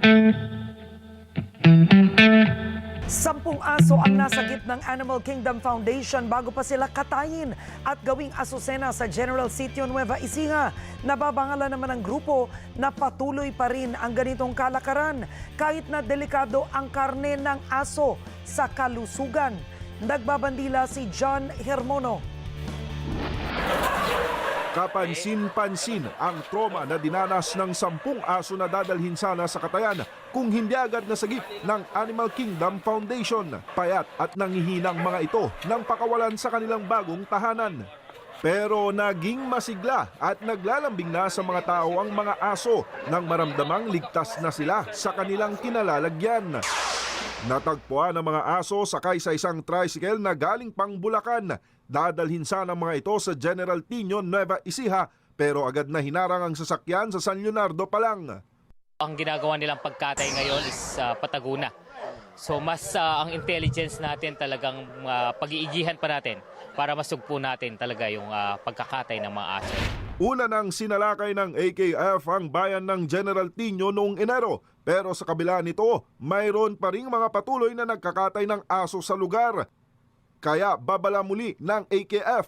10 aso ang nasagip ng Animal Kingdom Foundation bago pa sila katayin at gawing asusena sa General Sitio Nueva Ecija. Nababangalan naman ng grupo na patuloy pa rin ang ganitong kalakaran kahit na delikado ang karne ng aso sa kalusugan. Nagbabandila si John Hermono. Kapansin-pansin ang trauma na dinanas ng 10 aso na dadalhin sana sa katayan kung hindi agad nasagip ng Animal Kingdom Foundation. Payat at nangihinang mga ito nang pakawalan sa kanilang bagong tahanan. Pero naging masigla at naglalambing na sa mga tao ang mga aso nang maramdamang ligtas na sila sa kanilang kinalalagyan. Natagpuan ang mga aso sakay sa isang tricycle na galing pang Bulacan. Dadalhin sana ang mga ito sa General Tino Nueva Ecija pero agad na hinarang ang sasakyan sa San Leonardo pa lang. Ang ginagawa nilang pagkatay ngayon is pataguna. So mas ang intelligence natin talagang pag-iigihan pa natin para masugpo natin talaga yung pagkakatay ng mga aso. Una nang sinalakay ng AKF ang bayan ng General Tino noong Enero. Pero sa kabila nito, mayroon pa ring mga patuloy na nagkakatay ng aso sa lugar. Kaya babala muli ng AKF.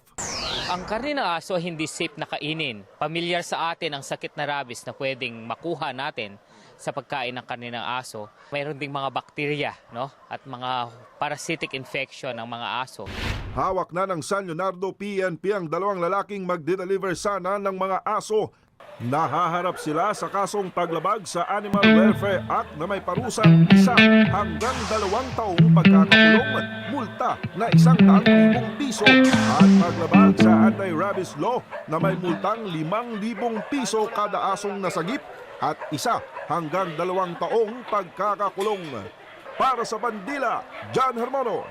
Ang karne ng aso hindi safe na kainin. Pamilyar sa atin ang sakit na rabies na pwedeng makuha natin sa pagkain ng karne ng aso. Mayroon ding mga bakterya, no? At mga parasitic infection ng mga aso. Hawak na ng San Leonardo PNP ang 2 lalaking magde-deliver sana ng mga aso. Nahaharap sila sa kasong paglabag sa Animal Welfare Act na may parusang 1 hanggang 2 taong pagkakakulong, multa na 100,000 piso at paglabag sa Anti-Rabies Law na may multang 5,000 piso kada asong nasagip at 1 hanggang 2 taong pagkakakulong. Para sa Bandila, John Hermono.